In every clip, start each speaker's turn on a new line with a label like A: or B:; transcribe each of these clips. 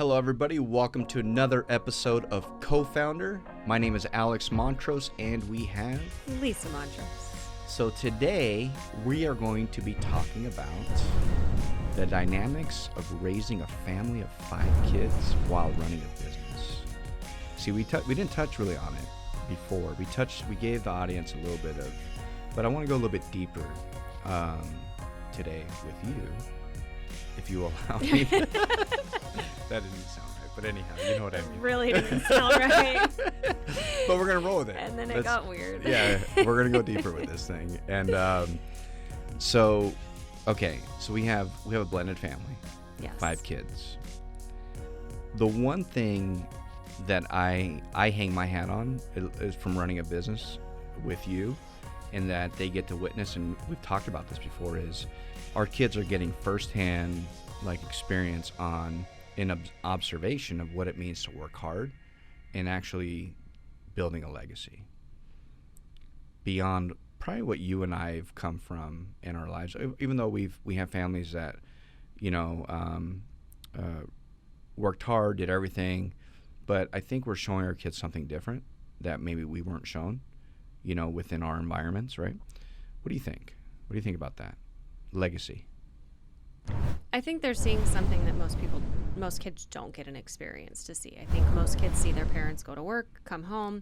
A: Hello, everybody. Welcome to another episode of Co-Founder. My name is Alex Mont-Roses, and we have
B: Lisa Mont-Roses.
A: So today, we are going to be talking about the dynamics of raising a family of 5 kids while running a business. See, we didn't touch really on it before. We gave the audience a little bit of, but I want to go a little bit deeper today with you, if you allow me. That didn't sound right, but anyhow, you know what I mean.
B: Really didn't sound right.
A: But we're going to roll with it.
B: And then it got weird.
A: Yeah, we're going to go deeper with this thing. And so we have a blended family.
B: Yes.
A: 5 kids. The one thing that I hang my hat on is from running a business with you, and that they get to witness, and we've talked about this before, is our kids are getting firsthand experience on an observation of what it means to work hard and actually building a legacy beyond probably what you and I have come from in our lives. Even though we have families that worked hard, did everything, but I think we're showing our kids something different that maybe we weren't shown, within our environments, right? What do you think? What do you think about that? Legacy.
B: I think they're seeing something that most kids don't get an experience to see. I think most kids see their parents go to work, come home,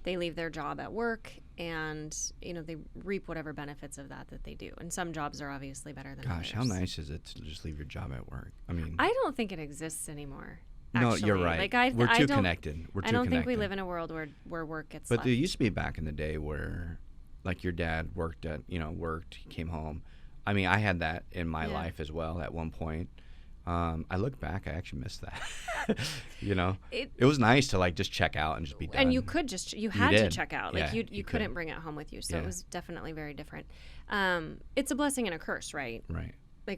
B: they leave their job at work, and they reap whatever benefits of that they do. And some jobs are obviously better than others.
A: Gosh, how nice is it to just leave your job at work? I mean,
B: I don't think it exists anymore.
A: No,
B: actually.
A: you're right. We're too connected.
B: I don't think we live in a world where work gets
A: But
B: left.
A: there used to be back in the day where, your dad worked, came home. I mean, I had that in my life as well at one point. I look back, I actually missed that. It was nice to just check out and just be done.
B: And you could you had to check out. You couldn't
A: could.
B: bring it home with you. So it was definitely very different. It's a blessing and a curse, right?
A: Right.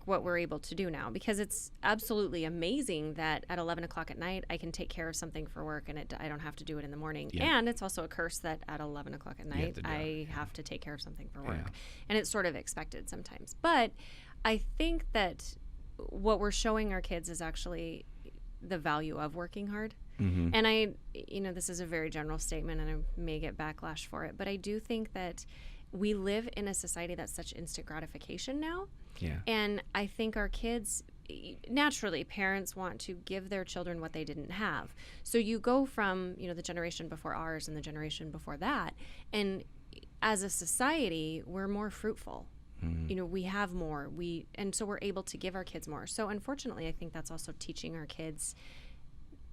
B: What we're able to do now, because it's absolutely amazing that at 11 o'clock at night I can take care of something for work and I don't have to do it in the morning. Yeah. And it's also a curse that at 11 o'clock at night I have to take care of something for work. Yeah. And it's sort of expected sometimes. But I think that what we're showing our kids is actually the value of working hard. Mm-hmm. And this is a very general statement and I may get backlash for it, but I do think that we live in a society that's such instant gratification now.
A: Yeah.
B: And I think our kids, naturally, parents want to give their children what they didn't have. So you go from, the generation before ours and the generation before that, and as a society, we're more fruitful. Mm-hmm. We have more. And so we're able to give our kids more. So unfortunately, I think that's also teaching our kids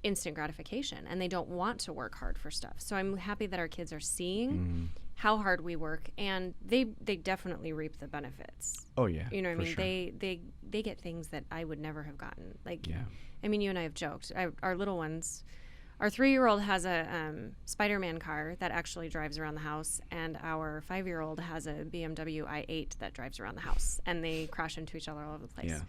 B: instant gratification, and they don't want to work hard for stuff. So I'm happy that our kids are seeing how hard we work, and they definitely reap the benefits.
A: Oh yeah.
B: You know what I mean?
A: Sure.
B: They get things that I would never have gotten. I mean, you and I have joked. Our little ones, our 3-year-old has a Spider-Man car that actually drives around the house, and our 5-year-old has a BMW i8 that drives around the house, and they crash into each other all over the place. Yeah.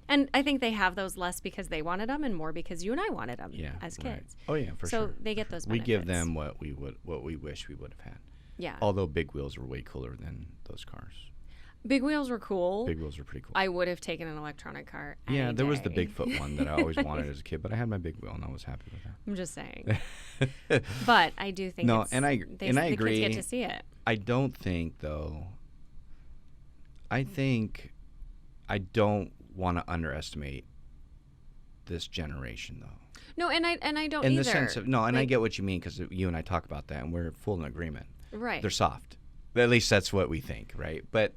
B: And I think they have those less because they wanted them and more because you and I wanted them as kids.
A: Right. Oh yeah, for sure.
B: So they get those benefits.
A: We give them what we wish we would have had.
B: Yeah.
A: Although big wheels were way cooler than those cars.
B: Big wheels were cool.
A: Big wheels were pretty cool.
B: I would have taken an electronic car.
A: Yeah, there was the Bigfoot one that I always wanted as a kid, but I had my big wheel and I was happy with that.
B: I'm just saying. But I do think
A: I agree.
B: The kids get to see it.
A: I don't think though. I don't want to underestimate this generation though.
B: No, and I don't
A: in
B: either.
A: The sense of and I get what you mean, because you and I talk about that and we're full in agreement.
B: Right.
A: They're soft. At least that's what we think, right? But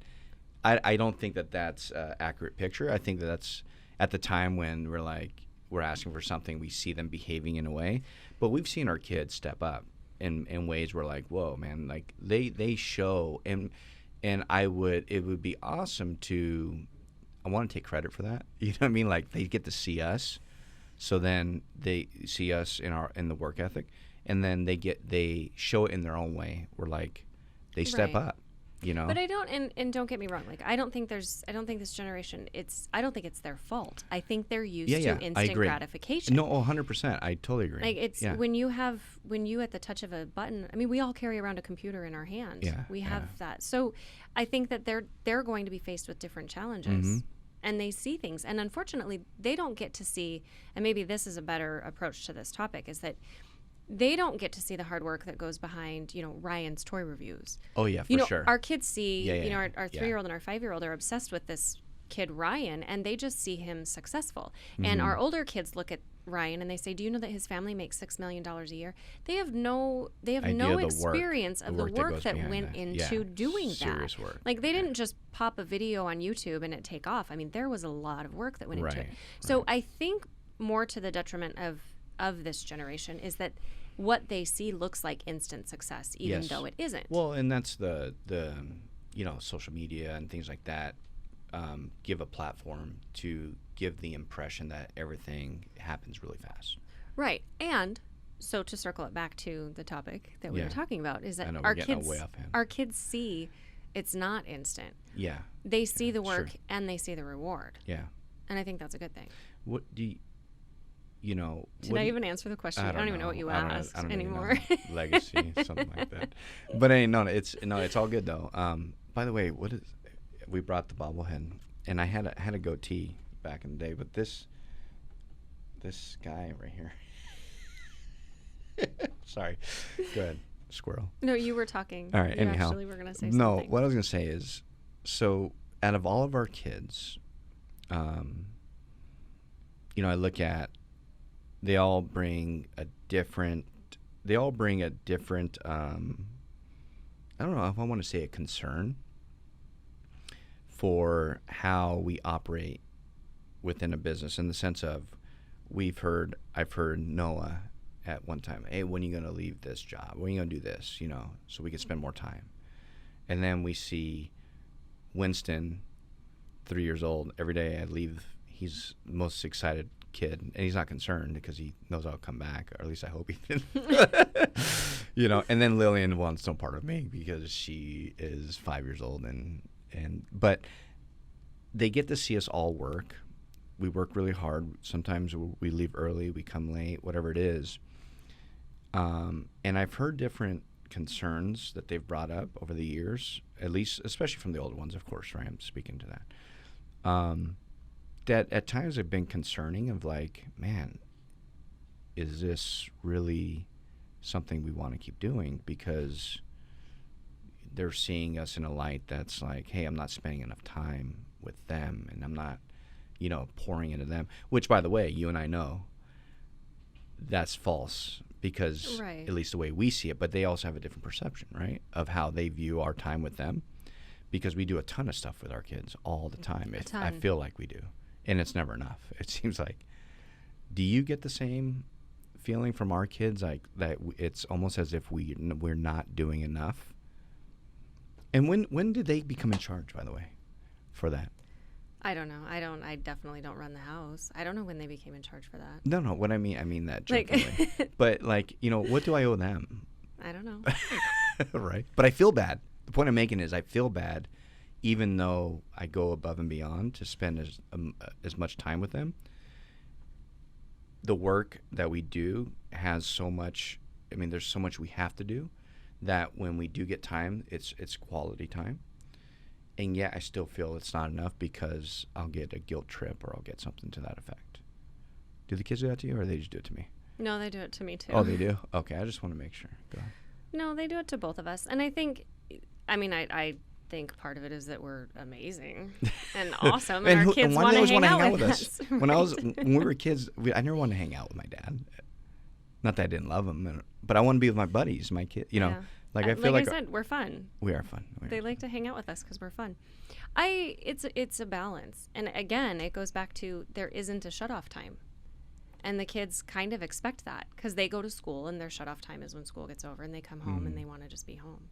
A: I don't think that that's an accurate picture. I think that's at the time when we're asking for something, we see them behaving in a way. But we've seen our kids step up in ways where whoa, man, they show, and it would be awesome to. I want to take credit for that. You know what I mean? They get to see us, so then they see us in the work ethic, and then they show it in their own way. We're they step up,
B: But I don't, and don't get me wrong. I don't think this generation. I don't think it's their fault. I think they're used to instant gratification.
A: No, 100%. I totally agree.
B: When you at the touch of a button. I mean, we all carry around a computer in our hand.
A: Yeah,
B: we have that. So I think that they're going to be faced with different challenges. Mm-hmm. and they see things. And unfortunately, they don't get to see, and maybe this is a better approach to this topic, is that they don't get to see the hard work that goes behind, Ryan's toy reviews.
A: Oh, yeah, for sure.
B: Our kids see, our 3-year-old and our 5-year-old are obsessed with this kid, Ryan, and they just see him successful. And our older kids look at Ryan and they say, do you know that his family makes $6 million a year? They have no experience of the work that went into doing that.
A: Serious work.
B: Like, they didn't just pop a video on YouTube and it take off. I mean, there was a lot of work that went into it. So I think more to the detriment of this generation is that what they see looks like instant success, even though it isn't.
A: Well, and that's the social media and things like that give a platform to give the impression that everything happens really fast.
B: Right. And so to circle it back to the topic that we were talking about is that our kids see it's not instant.
A: Yeah.
B: They see the work and they see the reward.
A: Yeah.
B: And I think that's a good thing.
A: What do you
B: Did I even answer the question? I don't even know what you asked anymore.
A: Legacy, something like that. But it's all good though. By the way, we brought the bobblehead, and I had a goatee back in the day, but this guy right here. Sorry. Go ahead, squirrel.
B: No, you were talking.
A: All right. Anyhow,
B: actually were going to say something.
A: No, what I was going to say is, so out of all of our kids, I look at. They all bring a different. I don't know if I want to say a concern for how we operate within a business, in the sense of I've heard Noah at one time, hey, when are you going to leave this job? When are you going to do this? So we can spend more time. And then we see Winston, 3 years old, every day I leave, he's the most excited kid, and he's not concerned because he knows I'll come back, or at least I hope he did. And then Lillian wants no part of me because she is 5 years old, but they get to see us all work. We work really hard. Sometimes we leave early, we come late, whatever it is. And I've heard different concerns that they've brought up over the years, at least, especially from the older ones, of course, right? I'm speaking to that. That at times have been concerning, of like, man, is this really something we want to keep doing? Because they're seeing us in a light that's like, hey, I'm not spending enough time with them, and I'm not, pouring into them. Which, by the way, you and I know that's false, because at least the way we see it, but they also have a different perception, right, of how they view our time with them, because we do a ton of stuff with our kids all the time. I feel like we do. And it's never enough. It seems like. Do you get the same feeling from our kids, like that it's almost as if we're not doing enough? And when did they become in charge, by the way, for that?
B: I don't know. I definitely don't run the house. I don't know when they became in charge for that.
A: No. What I mean that jokingly. But what do I owe them?
B: I don't know.
A: Right. But I feel bad. The point I'm making is I feel bad, even though I go above and beyond to spend as much time with them. The work that we do has so much. There's so much we have to do, that when we do get time, it's quality time. And yet I still feel it's not enough, because I'll get a guilt trip, or I'll get something to that effect. Do the kids do that to you, or they just do it to me?
B: No, they do it to me too.
A: Oh, they do? Okay, I just want to make sure. Go ahead.
B: No, they do it to both of us. And I think, I think part of it is that we're amazing and awesome, and our kids want to hang out with us.
A: Right? When we were kids, I never wanted to hang out with my dad. Not that I didn't love him, but I want to be with my buddies, my kids. I feel like
B: I said, we're fun.
A: We are fun.
B: They like to hang out with us because we're fun. It's a balance, and again, it goes back to there isn't a shut-off time, and the kids kind of expect that because they go to school and their shut-off time is when school gets over, and they come home and they want to just be home.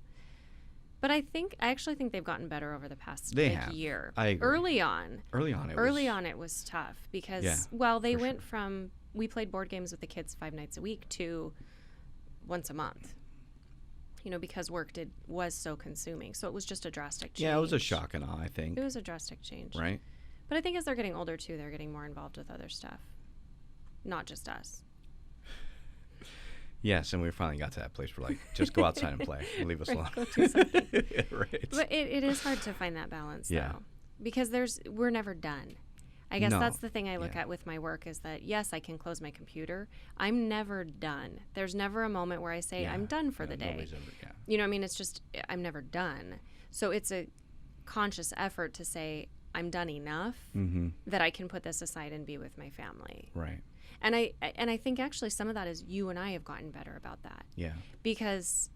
B: But I actually think they've gotten better over the past year.
A: I agree.
B: Early on, it was tough because they went from we played board games with the kids 5 nights a week to once a month. Because work was so consuming. So it was just a drastic change.
A: Yeah, it was a shock and awe, I think.
B: It was a drastic change.
A: Right.
B: But I think as they're getting older, too, they're getting more involved with other stuff. Not just us.
A: Yes, and we finally got to that place where, just go outside and play and leave us alone.
B: Go do something.
A: Right.
B: But it is hard to find that balance, though. Because we're never done. I guess that's the thing I look at with my work is that, yes, I can close my computer. I'm never done. There's never a moment where I say, I'm done for the day. You know what I mean? It's just, I'm never done. So it's a conscious effort to say, I'm done enough that I can put this aside and be with my family.
A: Right.
B: And I think actually some of that is you and I have gotten better about that.
A: Yeah.
B: Because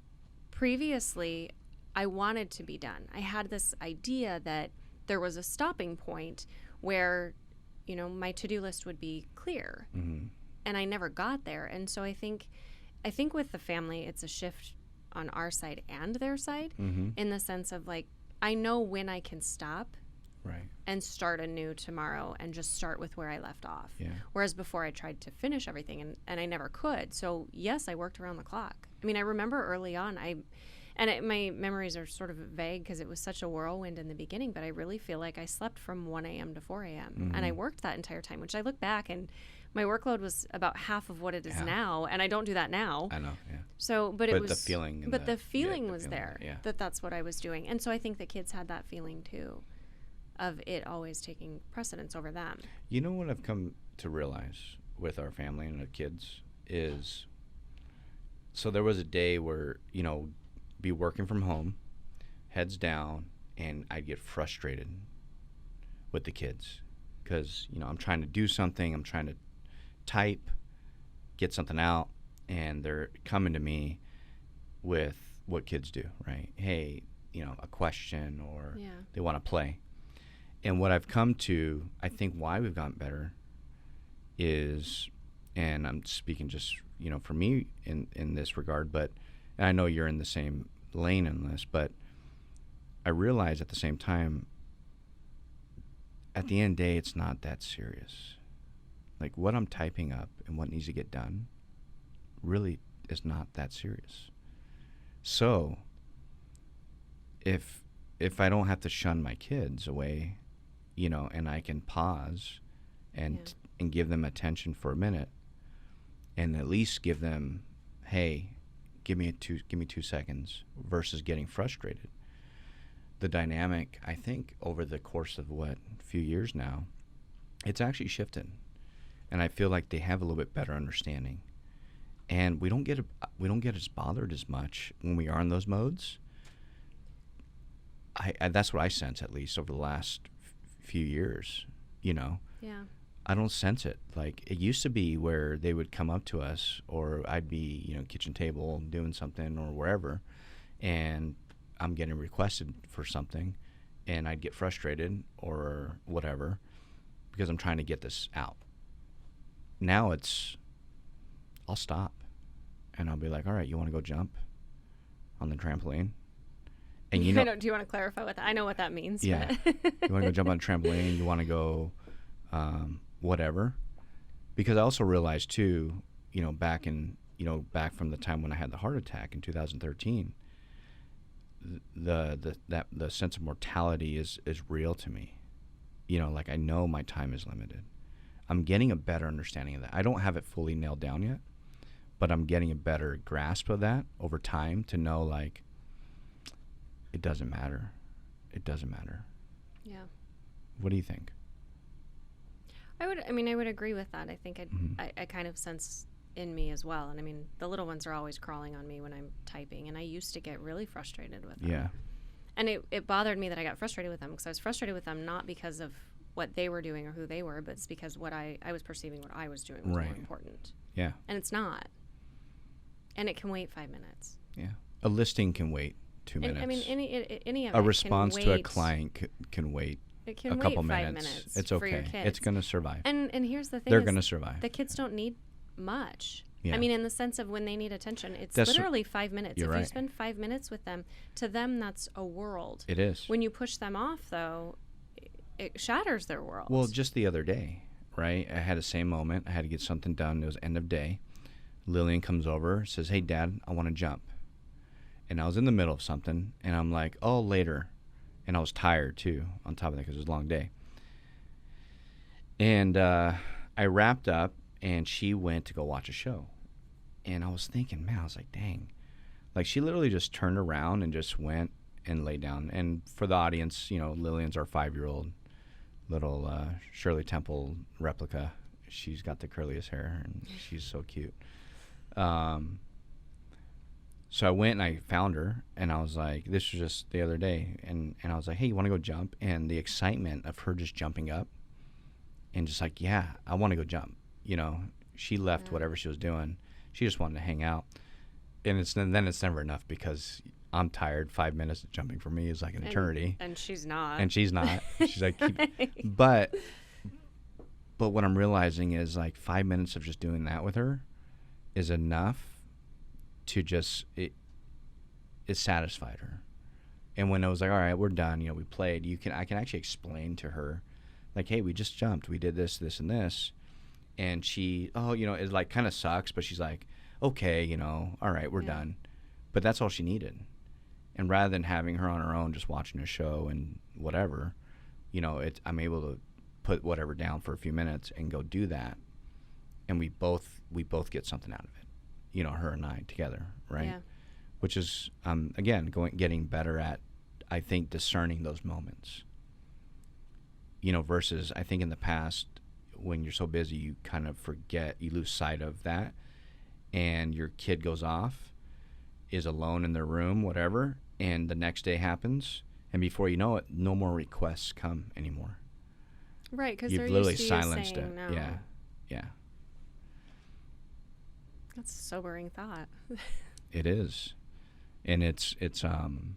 B: previously I wanted to be done. I had this idea that there was a stopping point where, you know, my to-do list would be clear. And I never got there. And so I think with the family, it's a shift on our side and their side in the sense of like, I know when I can stop and start anew tomorrow and just start with where I left off. Yeah. Whereas before I tried to finish everything and I never could. So yes, I worked around the clock. I mean, I remember early on, my memories are sort of vague because it was such a whirlwind in the beginning, but I really feel like I slept from 1 a.m. to 4 a.m. And I worked that entire time, which I look back and my workload was about half of what it is now, and I don't do that now.
A: I know, yeah.
B: So, but it was
A: the feeling.
B: But the feeling was there that's what I was doing, and so I think the kids had that feeling too, of it always taking precedence over them.
A: You know what I've come to realize with our family and the kids is, so there was a day where, you know, be working from home, heads down, and I'd get frustrated with the kids because, you know, I'm trying to do something, I'm trying to type, get something out, and they're coming to me with what kids do, right? Hey, you know, a question or they want to play. And what I've come to, I think why we've gotten better is, and I'm speaking just, you know, for me in this regard, but, and I know you're in the same lane in this, but I realize at the same time, at the end of the day, it's not that serious. Like what I'm typing up and what needs to get done really is not that serious. So if I don't have to shun my kids away, you know, and I can pause and give them attention for a minute and at least give them, hey, give me 2 seconds versus getting frustrated. The dynamic, I think, over the course of a few years now, it's actually shifted. And I feel like they have a little bit better understanding. And we don't get as bothered as much when we are in those modes. I that's what I sense, at least over the last few years, you know.
B: Yeah.
A: I don't sense it. Like it used to be where they would come up to us, or I'd be, you know, kitchen table doing something or wherever, and I'm getting requested for something, and I'd get frustrated or whatever because I'm trying to get this out. Now I'll stop, and I'll be like, all right, you want to go jump on the trampoline? And you know,
B: do you want to clarify what that? I know what that means.
A: Yeah. You want to go jump on a trampoline? You want to go whatever? Because I also realized too, you know, back from the time when I had the heart attack in 2013, the sense of mortality is real to me. You know, like I know my time is limited. I'm getting a better understanding of that. I don't have it fully nailed down yet, but I'm getting a better grasp of that over time to know, like, it doesn't matter. It doesn't matter.
B: Yeah.
A: What do you think?
B: I would agree with that. I think I kind of sense in me as well. And I mean, the little ones are always crawling on me when I'm typing, and I used to get really frustrated with them.
A: Yeah.
B: And it bothered me that I got frustrated with them because I was frustrated with them not because of what they were doing or who they were, but it's because what I was perceiving what I was doing was more important.
A: Yeah.
B: And it's not. And it can wait 5 minutes.
A: Yeah. A listing can wait 2 minutes.
B: I mean, any of
A: a
B: it
A: response
B: can
A: to
B: wait.
A: A client can wait.
B: It can
A: a
B: wait
A: couple
B: 5
A: minutes. It's okay.
B: For your kids.
A: It's going to survive.
B: And here's the thing:
A: they're going to survive.
B: The kids don't need much.
A: Yeah.
B: I mean, in the sense of when they need attention, it's literally 5 minutes.
A: If
B: you spend 5 minutes with them, to them that's a world.
A: It is.
B: When you push them off, though, it shatters their world.
A: Well, just the other day, right? I had the same moment. I had to get something done. It was end of day. Lillian comes over, says, "Hey, Dad, I want to jump." And I was in the middle of something, and I'm like, "Oh, later." And I was tired, too, on top of that, because it was a long day. And I wrapped up, and she went to go watch a show. And I was thinking, man, I was like, dang. Like, she literally just turned around and just went and laid down. And for the audience, you know, Lillian's our 5-year-old. little Shirley Temple replica. She's got the curliest hair, and she's so cute. So I went and I found her, and I was like, this was just the other day, and I was like, hey, you want to go jump? And the excitement of her just jumping up and just like, yeah, I want to go jump. You know, she left whatever she was doing. She just wanted to hang out. And then it's never enough because I'm tired. 5 minutes of jumping for me is like an eternity.
B: And she's not.
A: And she's not. She's like, but what I'm realizing is like 5 minutes of just doing that with her is enough to just it satisfied her. And when I was like, all right, we're done, we played, I can actually explain to her like, hey, we just jumped, we did this, this, and this. And she, it like kind of sucks, but she's like, okay, all right, we're done. But that's all she needed. And rather than having her on her own just watching a show and whatever, I'm able to put whatever down for a few minutes and go do that. And we both get something out of it. Her and I together, right? Yeah. Which is, again, getting better at, I think, discerning those moments. Versus I think in the past, when you're so busy, you kind of forget, you lose sight of that, and your kid goes off, is alone in their room, whatever, and the next day happens, and before you know it, no more requests come anymore.
B: Right, because
A: you've literally silenced it.
B: No.
A: Yeah.
B: That's a sobering thought.
A: It is. And it's and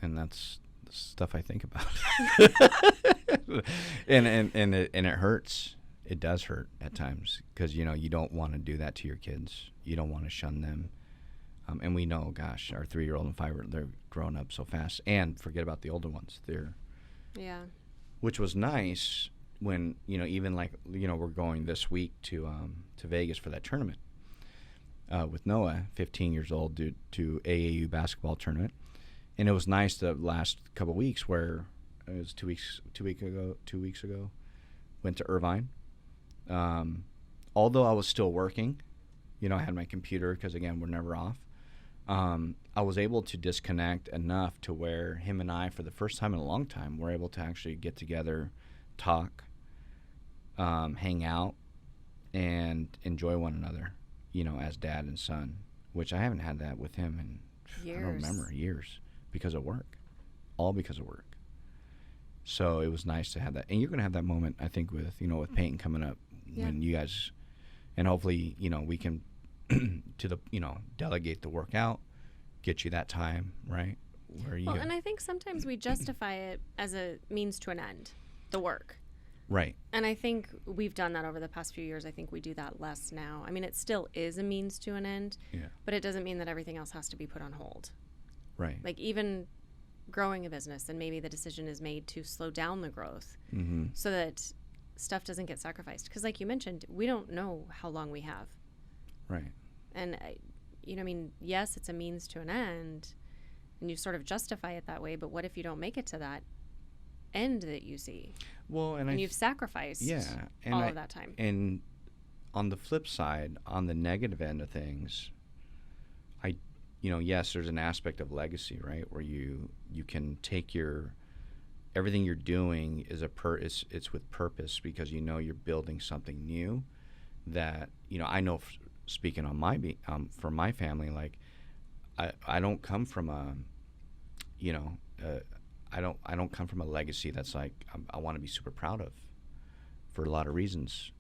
A: that's the stuff I think about. and it hurts. It does hurt at times because you don't want to do that to your kids. You don't want to shun them. And we know, gosh, our 3-year-old and 5-year-old, they're growing up so fast. And forget about the older ones. Which was nice. When even like we're going this week to Vegas for that tournament with Noah, 15 years old, to AAU basketball tournament, and it was nice the last couple of weeks where it was 2 weeks ago, went to Irvine. Although I was still working, I had my computer because again we're never off. I was able to disconnect enough to where him and I, for the first time in a long time, were able to actually get together, talk. Hang out and enjoy one another, as dad and son, which I haven't had that with him in years. I don't remember years because of work, all because of work. So it was nice to have that, and you're gonna have that moment, I think, with with Peyton coming up when you guys, and hopefully we can delegate the workout, get you that time right where you.
B: Well, and I think sometimes we justify it as a means to an end, the work.
A: Right.
B: And I think we've done that over the past few years. I think we do that less now. I mean, it still is a means to an end, but it doesn't mean that everything else has to be put on hold.
A: Right.
B: Like even growing a business, and maybe the decision is made to slow down the growth so that stuff doesn't get sacrificed. Because like you mentioned, we don't know how long we have.
A: Right.
B: And, yes, it's a means to an end, and you sort of justify it that way, but what if you don't make it to that end that you see?
A: Well, and
B: you've sacrificed all of that time.
A: And on the flip side, on the negative end of things, yes, there's an aspect of legacy, right, where you can take everything you're doing is it's with purpose because you're building something new that I know. Speaking on for my family, like I don't come from I don't come from a legacy that's like I want to be super proud of for a lot of reasons.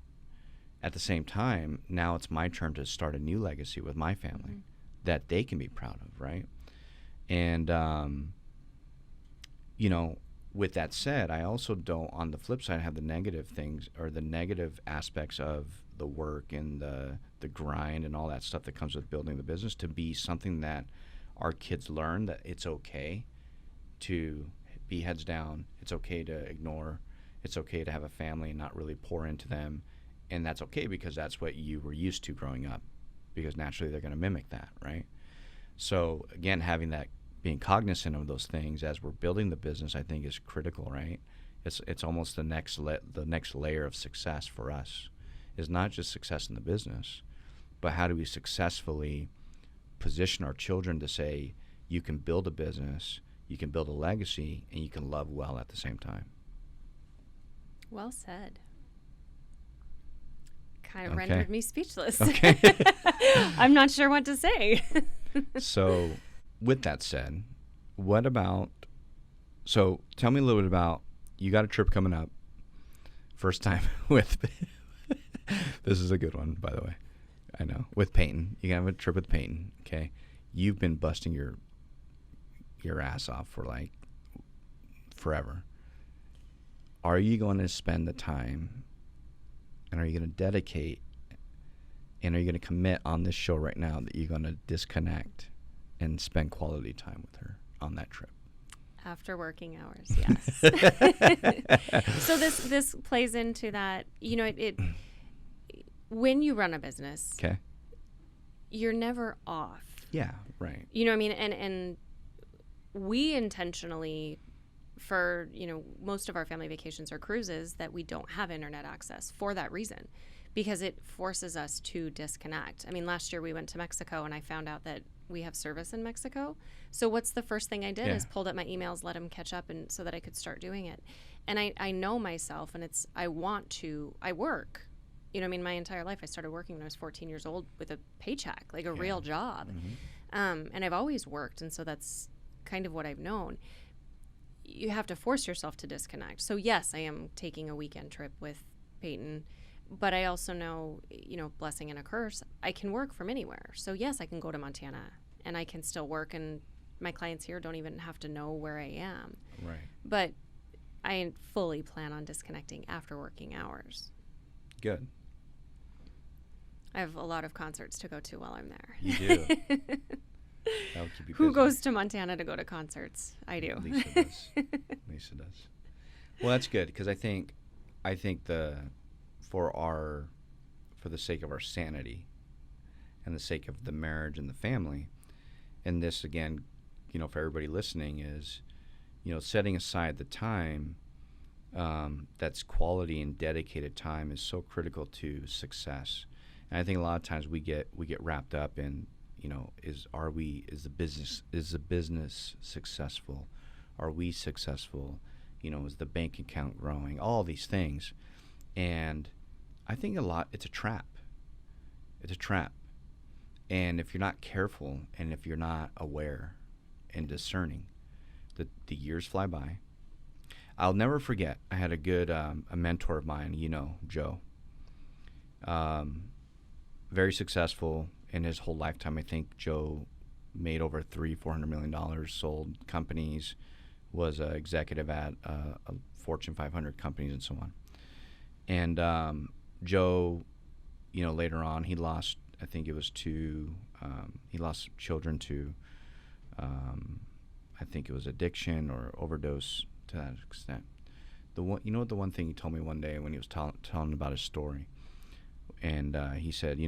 A: At the same time, now it's my turn to start a new legacy with my family that they can be proud of, right? And with that said, I also don't, on the flip side, have the negative things or the negative aspects of the work and the grind and all that stuff that comes with building the business to be something that our kids learn that it's okay to be heads down. It's okay to ignore. It's okay to have a family and not really pour into them. And that's okay because that's what you were used to growing up because naturally they're going to mimic that, right? So, again, having that, being cognizant of those things as we're building the business, I think is critical, right? It's almost the next layer of success for us is not just success in the business, but how do we successfully position our children to say, you can build a business, you can build a legacy, and you can love well at the same time.
B: Well said. Kind of rendered me speechless.
A: Okay.
B: I'm not sure what to say.
A: So, with that said, so tell me a little bit about, you got a trip coming up, first time with, this is a good one, by the way, I know, with Peyton. You can have a trip with Peyton, okay? You've been busting your ass off for like forever. Are you going to spend the time, and are you going to dedicate, and are you going to commit on this show right now that you're going to disconnect and spend quality time with her on that trip?
B: After working hours, yes. So this plays into that, it when you run a business,
A: okay, you're
B: never off.
A: Yeah, right.
B: You know what I mean? And we intentionally, for, most of our family vacations are cruises that we don't have internet access for that reason, because it forces us to disconnect. I mean, last year we went to Mexico and I found out that we have service in Mexico. So what's the first thing I did is pulled up my emails, let them catch up, and so that I could start doing it. And I know myself, and I work. My entire life I started working when I was 14 years old with a paycheck, like a real job. Mm-hmm. And I've always worked, and so that's kind of what I've known. You have to force yourself to disconnect. So yes, I am taking a weekend trip with Peyton, but I also know, blessing and a curse, I can work from anywhere. So yes, I can go to Montana and I can still work, and my clients here don't even have to know where I am.
A: Right.
B: But I fully plan on disconnecting after working hours.
A: Good.
B: I have a lot of concerts to go to while I'm there.
A: You do. That'll keep you busy.
B: Who goes to Montana to go to concerts? I do.
A: Lisa does. Lisa does. Well, that's good, because I think for the sake of our sanity and the sake of the marriage and the family, and this again, for everybody listening, is, setting aside the time that's quality and dedicated time is so critical to success. And I think a lot of times we get wrapped up in, is the business successful? Are we successful? Is the bank account growing? All these things. And I think it's a trap. It's a trap. And if you're not careful, and if you're not aware and discerning, the years fly by. I'll never forget, I had a good a mentor of mine, Joe. Very successful in his whole lifetime. I think Joe made over $400 million, sold companies, was an executive at a Fortune 500 companies and so on. And Joe, later on, he lost, I think it was he lost children to, I think it was addiction or overdose to that extent. The one thing he told me one day when he was telling about his story, and he said,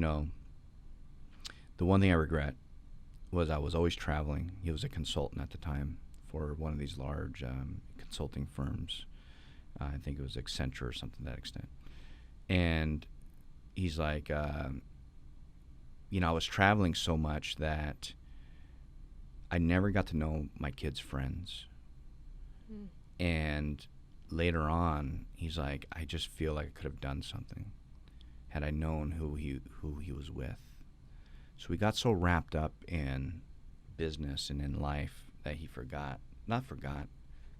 A: the one thing I regret was I was always traveling. He was a consultant at the time for one of these large consulting firms. I think it was Accenture or something to that extent. And he's like, I was traveling so much that I never got to know my kids' friends. Mm. And later on, he's like, I just feel like I could have done something had I known who he was with. So we got so wrapped up in business and in life that he not forgot,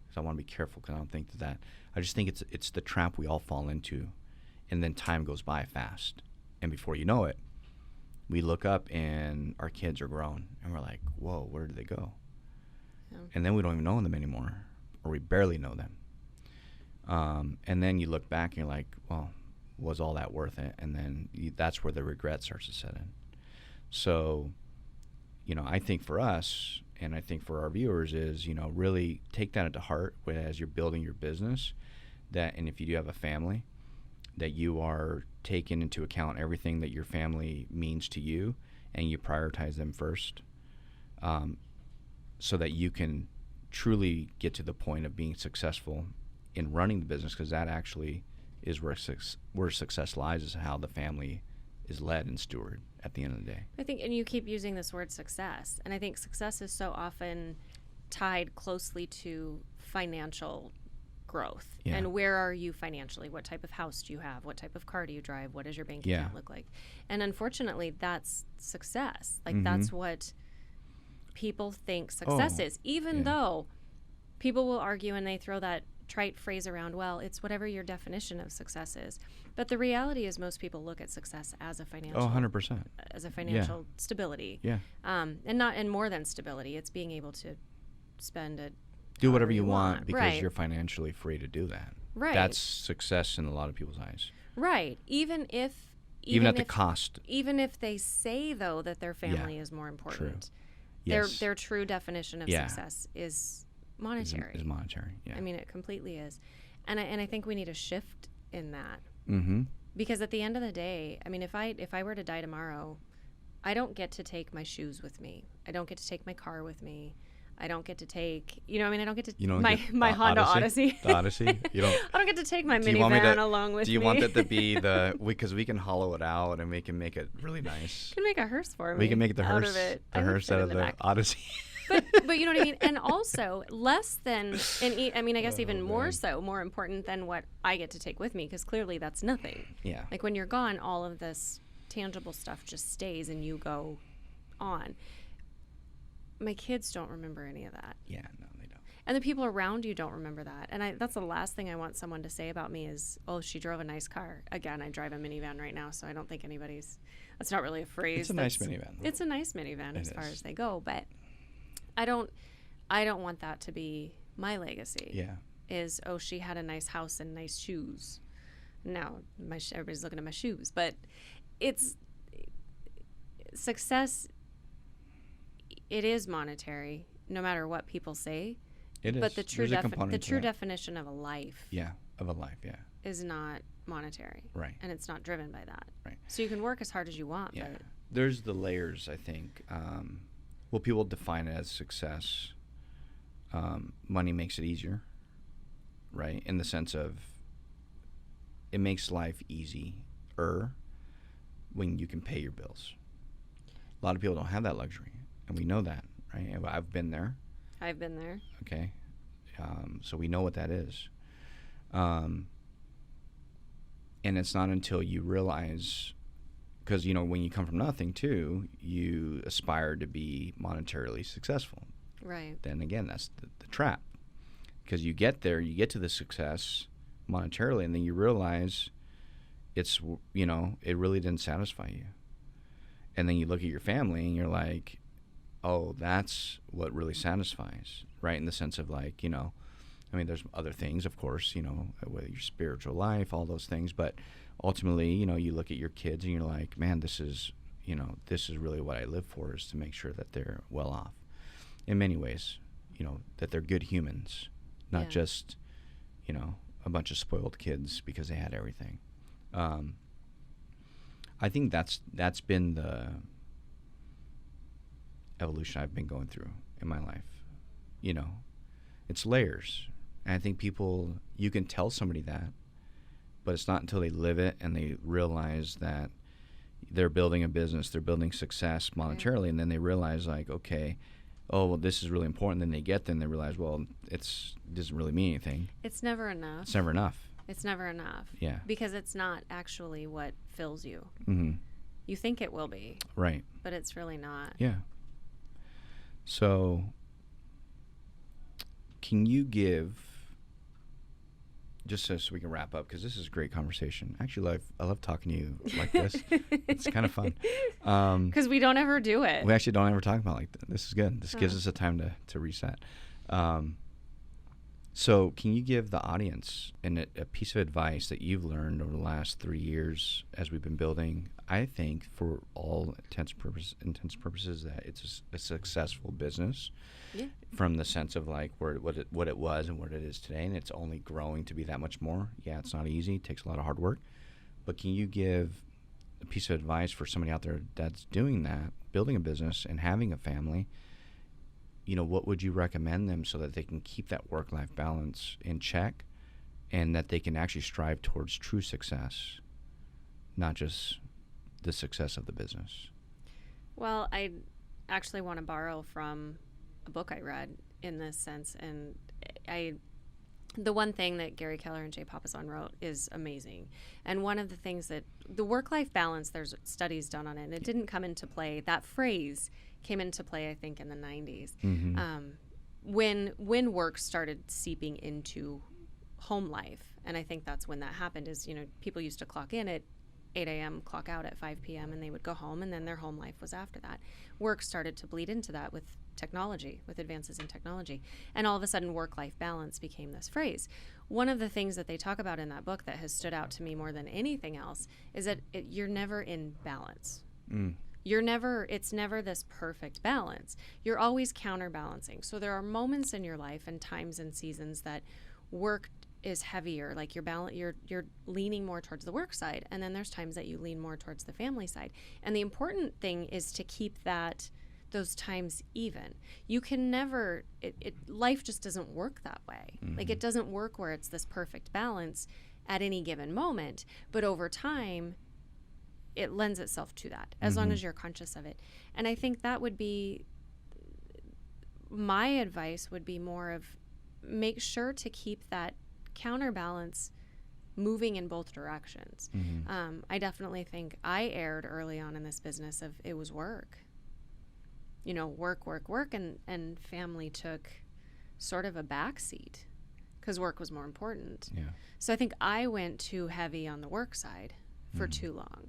A: because I want to be careful, because I don't think that I just think it's the trap we all fall into, and then time goes by fast, and before you know it, we look up and our kids are grown, and we're like, whoa, where did they go? Yeah. And then we don't even know them anymore, or we barely know them. And then you look back and you're like, well, was all that worth it? And then that's where the regret starts to set in. So, I think for us, and I think for our viewers, is, really take that into heart as you're building your business, and if you do have a family, that you are taking into account everything that your family means to you, and you prioritize them first, so that you can truly get to the point of being successful in running the business, because that actually is where success lies, is how the family is led and stewarded at the end of the day.
B: I think, and you keep using this word success, and I think success is so often tied closely to financial growth.
A: Yeah.
B: And where are you financially? What type of house do you have? What type of car do you drive? What does your bank account look like? And unfortunately, that's success. Like that's what people think success is, even though people will argue and they throw that trite phrase around, well, it's whatever your definition of success is. But the reality is most people look at success as a financial
A: 100%.
B: As a financial stability.
A: Yeah.
B: And more than stability. It's being able to spend it.
A: Do whatever you want because
B: right.
A: you're financially free to do that.
B: Right.
A: That's success in a lot of people's eyes.
B: Right. Even at
A: the cost.
B: Even if they say though that their family is more important.
A: True. Yes.
B: Their true definition of success is monetary.
A: Is monetary. Yeah.
B: I mean, it completely is. And I think we need a shift in that.
A: Mm-hmm.
B: Because at the end of the day, I mean, if I were to die tomorrow, I don't get to take my shoes with me. I don't get to take my car with me. I don't get to take, I don't get to my Honda Odyssey.
A: The Odyssey? You don't.
B: I don't get to take my minivan along with me.
A: Do you want that to be because we can hollow it out and we can make it really nice.
B: We can make a hearse for me.
A: We can make the hearse out of the Odyssey.
B: But you know what I mean? And also less than, I guess even more so, more important than what I get to take with me, because clearly that's nothing.
A: Yeah.
B: Like when you're gone, all of this tangible stuff just stays and you go on. My kids don't remember any of that.
A: Yeah, no, they don't.
B: And the people around you don't remember that. And that's the last thing I want someone to say about me is, oh, she drove a nice car. Again, I drive a minivan right now, so I don't think that's not really a phrase.
A: It's a nice minivan.
B: It's a nice minivan as far as they go, but I don't want that to be my legacy.
A: Yeah.
B: Is, oh, she had a nice house and nice shoes. Now, everybody's looking at my shoes, but it's success. It is monetary, no matter what people say.
A: It is.
B: But the true definition of a life.
A: Yeah, of a life, yeah.
B: Is not monetary.
A: Right.
B: And it's not driven by that.
A: Right.
B: So you can work as hard as you want.
A: Yeah.
B: But
A: there's the layers, I think. People define it as success. Money makes it easier, right? In the sense of it makes life easier when you can pay your bills. A lot of people don't have that luxury. And we know that, right? I've been there.
B: I've been there.
A: Okay. So we know what that is. And it's not until you realize, because, when you come from nothing, too, you aspire to be monetarily successful.
B: Right.
A: Then, again, that's the trap. Because you get there, you get to the success monetarily, and then you realize it's, it really didn't satisfy you. And then you look at your family, and you're like, oh, that's what really satisfies, right? In the sense of there's other things, of course, whether your spiritual life, all those things. But ultimately, you look at your kids and you're like, man, this is really what I live for, is to make sure that they're well off in many ways, that they're good humans, not just, a bunch of spoiled kids because they had everything. I think that's been the evolution I've been going through in my life. It's layers. And I think you can tell somebody that, but it's not until they live it and they realize that they're building a business, they're building success monetarily, and then they realize, like, okay, oh, well, this is really important. Then they get there and they realize, well, it doesn't really mean anything.
B: It's never enough.
A: It's never enough.
B: It's never enough.
A: Yeah.
B: Because it's not actually what fills you.
A: Mm-hmm.
B: You think it will be.
A: Right.
B: But it's really not.
A: Yeah. So, can you give, just so we can wrap up, because this is a great conversation. Actually, I love talking to you like this. It's kind of fun.
B: Because we don't ever do it.
A: We actually don't ever talk about it like that. This is good. This gives us a time to reset. So can you give the audience a piece of advice that you've learned over the last 3 years as we've been building, I think, for all intents and purposes, that it's a successful business, from the sense of like what it was and what it is today, and it's only growing to be that much more. Yeah, it's not easy. It takes a lot of hard work. But can you give a piece of advice for somebody out there that's doing that, building a business and having a family? What would you recommend them so that they can keep that work-life balance in check and that they can actually strive towards true success, not just the success of the business?
B: Well, I actually want to borrow from a book I read in this sense. And the one thing that Gary Keller and Jay Papasan wrote is amazing. And one of the things that the work-life balance, there's studies done on it, and it didn't come into play. That phrase came into play, I think, in the 90s. When work started seeping into home life. And I think that's when that happened is, people used to clock in at 8 a.m., clock out at 5 p.m., and they would go home, and then their home life was after that. Work started to bleed into that with technology, with advances in technology. And all of a sudden, work-life balance became this phrase. One of the things that they talk about in that book that has stood out to me more than anything else is that you're never in balance. It's never this perfect balance. You're always counterbalancing. So there are moments in your life and times and seasons that work is heavier, like you're leaning more towards the work side, and then there's times that you lean more towards the family side. And the important thing is to keep those times even. You can never, life just doesn't work that way. Like it doesn't work where it's this perfect balance at any given moment, but over time it lends itself to that as long as you're conscious of it. And I think that would be my advice, would be more of make sure to keep that counterbalance moving in both directions. I definitely think I erred early on in this business of it was work. Work, and family took sort of a backseat because work was more important. Yeah. So I think I went too heavy on the work side for too long.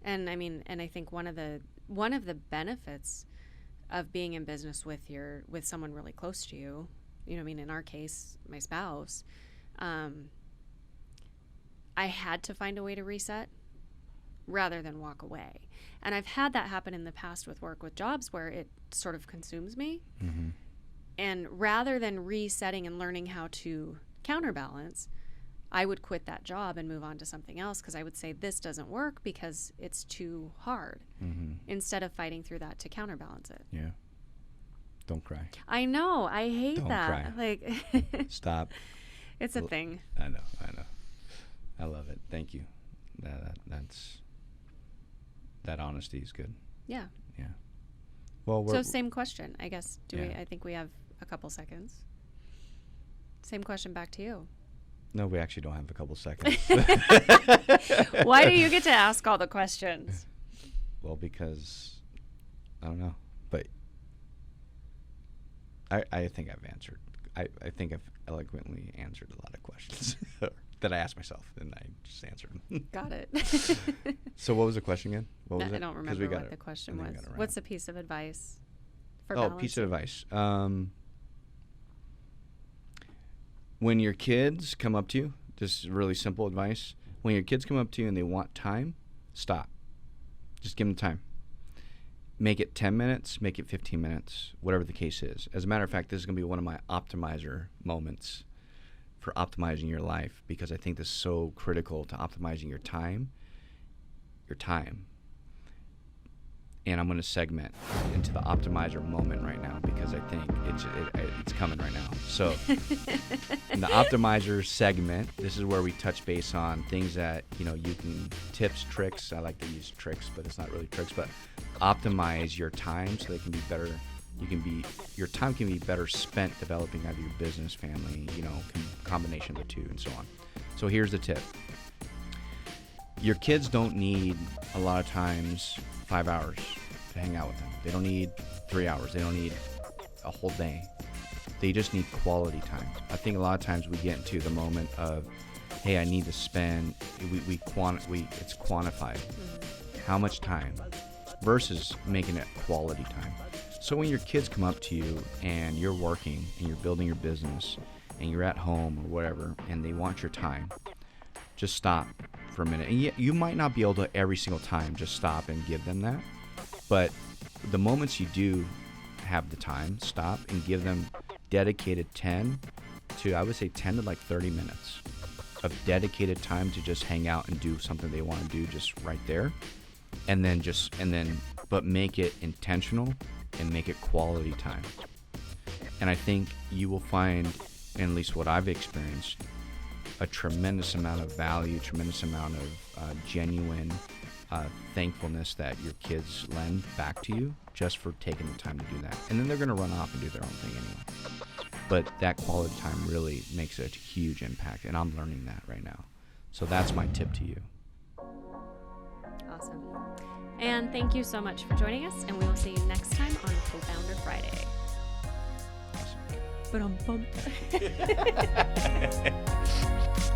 B: And I think one of the benefits of being in business with someone really close to you, in our case, my spouse, I had to find a way to reset rather than walk away. And I've had that happen in the past with jobs where it sort of consumes me. And rather than resetting and learning how to counterbalance, I would quit that job and move on to something else because I would say this doesn't work because it's too hard, instead of fighting through that to counterbalance it.
A: Yeah. Don't cry.
B: I know. I hate
A: Don't
B: that.
A: Cry. Stop.
B: It's a thing.
A: I know. I love it. Thank you. That honesty is good.
B: Yeah.
A: Yeah. Well,
B: so same question, I guess. I think we have a couple seconds. Same question back to you.
A: No, we actually don't have a couple seconds.
B: Why do you get to ask all the questions?
A: Well, because I don't know, but I think I've answered. I think I've eloquently answered a lot of questions that I asked myself, and I just answered them.
B: Got it.
A: So what was the question again? What was it?
B: I don't remember what the question was. What's a piece of advice for balancing?
A: Piece of advice. When your kids come up to you, just really simple advice. When your kids come up to you and they want time, stop. Just give them time. Make it 10 minutes, make it 15 minutes, whatever the case is. As a matter of fact, this is going to be one of my optimizer moments for optimizing your life, because I think this is so critical to optimizing your time. And I'm going to segment into the optimizer moment right now, because I think it's coming right now. So in the optimizer segment, this is where we touch base on things that, you can, tips, tricks. I like to use tricks, but it's not really tricks, but optimize your time so they can be better. Your time can be better spent developing either your business, family, combination of the two, and so on. So here's the tip. Your kids don't need a lot of times 5 hours to hang out with them. They don't need 3 hours. They don't need a whole day. They just need quality time. I think a lot of times we get into the moment of, hey, I need to spend, it's quantified. How much time versus making it quality time. So when your kids come up to you and you're working and you're building your business and you're at home or whatever, and they want your time, just stop for a minute. And you might not be able to every single time just stop and give them that, but the moments you do have the time, stop and give them dedicated 10 to 30 minutes of dedicated time to just hang out and do something they want to do just right there. But make it intentional and make it quality time. And I think you will find, at least what I've experienced, a tremendous amount of value, tremendous amount of genuine thankfulness that your kids lend back to you just for taking the time to do that. And then they're going to run off and do their own thing anyway. But that quality time really makes a huge impact, and I'm learning that right now. So that's my tip to you.
B: Awesome. And thank you so much for joining us, and we will see you next time on Co-Founder Friday.
A: Awesome.
B: But